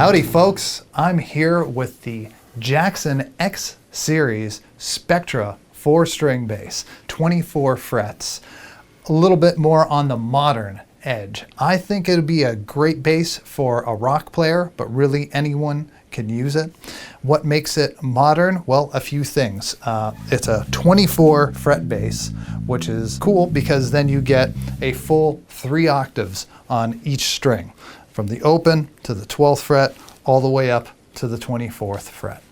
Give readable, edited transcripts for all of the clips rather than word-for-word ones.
Howdy folks, I'm here with the Jackson X Series Spectra 4-string bass, 24 frets, a little bit more on the modern edge. I think it'd be a great bass for a rock player, but really anyone can use it. What makes it modern? Well, a few things. It's a 24 fret bass, which is cool because then you get a full 3 octaves on each string, from the open to the 12th fret, all the way up to the 24th fret.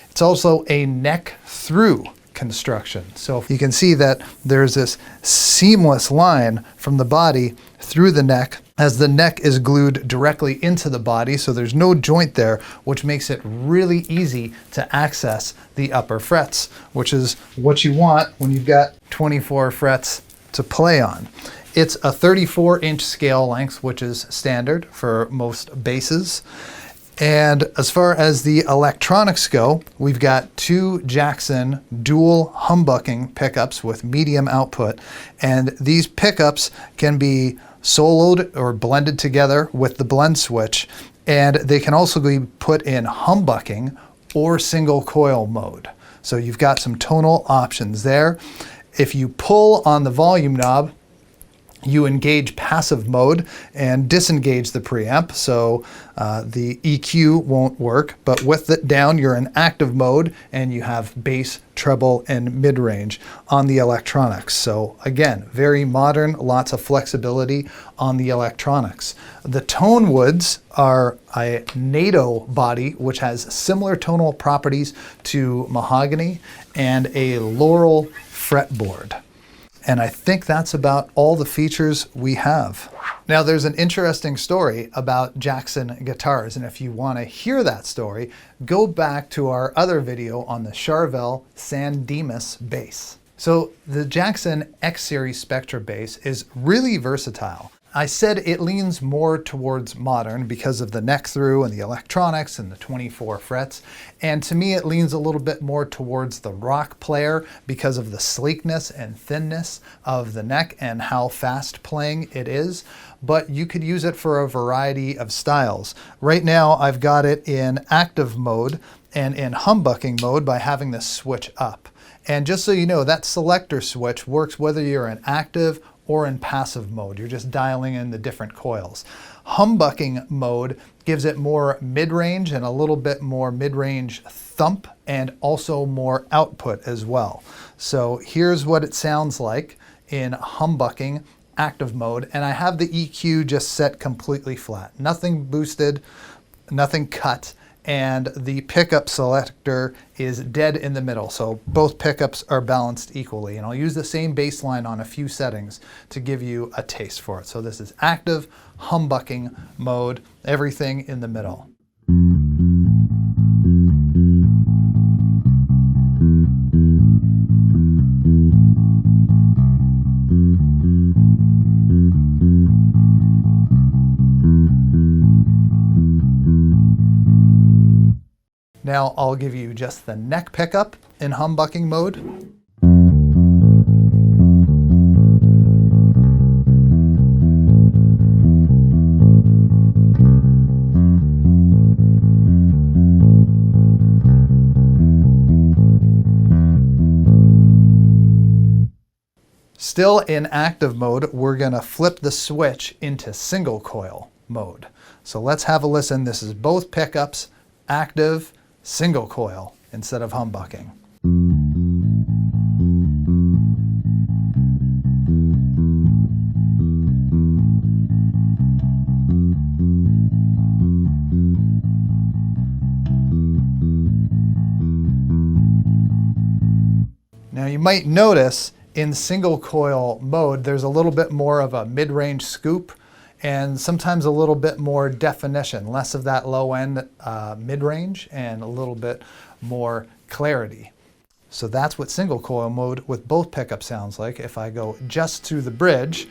It's also a neck through construction. So you can see that there's this seamless line from the body through the neck as the neck is glued directly into the body, so there's no joint there, which makes it really easy to access the upper frets, which is what you want when you've got 24 frets to play on. It's a 34-inch scale length, which is standard for most basses. And as far as the electronics go, we've got 2 Jackson dual humbucking pickups with medium output. And these pickups can be soloed or blended together with the blend switch. And they can also be put in humbucking or single coil mode. So you've got some tonal options there. If you pull on the volume knob, you engage passive mode and disengage the preamp, so the EQ won't work, but with it down you're in active mode and you have bass, treble, and mid-range on the electronics. So again, very modern, lots of flexibility on the electronics. The tone woods are a NATO body, which has similar tonal properties to mahogany, and a laurel fretboard. And I think that's about all the features we have. Now there's an interesting story about Jackson guitars, and if you want to hear that story, go back to our other video on the Charvel Dimas bass. So the Jackson X Series Spectra bass is really versatile. I said it leans more towards modern because of the neck through and the electronics and the 24 frets. And to me, it leans a little bit more towards the rock player because of the sleekness and thinness of the neck and how fast playing it is. But you could use it for a variety of styles. Right now, I've got it in active mode and in humbucking mode by having this switch up. And just so you know, that selector switch works whether you're in active or in passive mode. You're just dialing in the different coils. Humbucking mode gives it more mid-range and a little bit more mid-range thump and also more output as well. So here's what it sounds like in humbucking active mode, and I have the EQ just set completely flat. Nothing boosted, nothing cut, and the pickup selector is dead in the middle. So both pickups are balanced equally. And I'll use the same bass line on a few settings to give you a taste for it. So this is active humbucking mode, everything in the middle. Now I'll give you just the neck pickup in humbucking mode. Still in active mode, we're gonna flip the switch into single coil mode. So let's have a listen. This is both pickups, active, single coil instead of humbucking. Now you might notice in single coil mode, there's a little bit more of a mid-range scoop and sometimes a little bit more definition, less of that low end mid-range and a little bit more clarity. So that's what single coil mode with both pickups sounds like. If I go just to the bridge,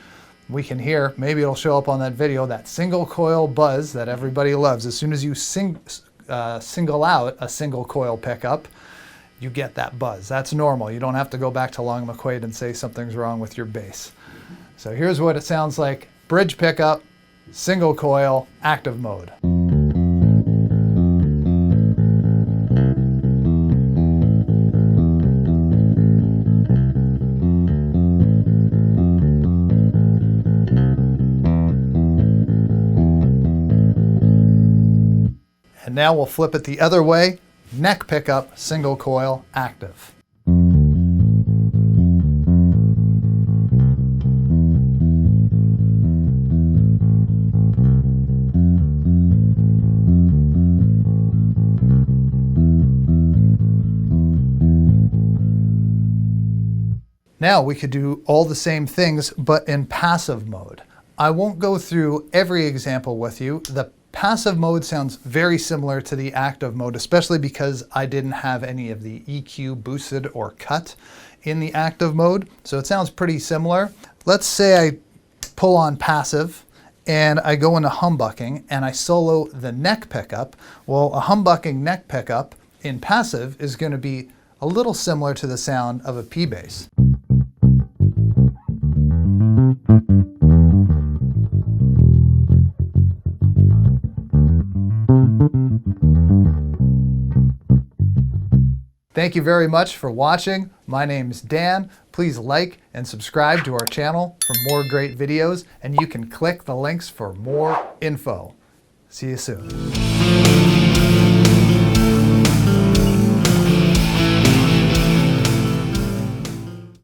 we can hear, maybe it'll show up on that video, that single coil buzz that everybody loves. As soon as you single out a single coil pickup, you get that buzz. That's normal. You don't have to go back to Long McQuaid and say something's wrong with your bass. So here's what it sounds like. Bridge pickup, single coil, active mode. now we'll flip it the other way. Neck pickup, single coil, active. Now we could do all the same things, but in passive mode. I won't go through every example with you. The passive mode sounds very similar to the active mode, especially because I didn't have any of the EQ boosted or cut in the active mode. So it sounds pretty similar. Let's say I pull on passive and I go into humbucking and I solo the neck pickup. Well, a humbucking neck pickup in passive is going to be a little similar to the sound of a P bass. Thank you very much for watching. My name's Dan. Please like and subscribe to our channel for more great videos, and you can click the links for more info. See you soon.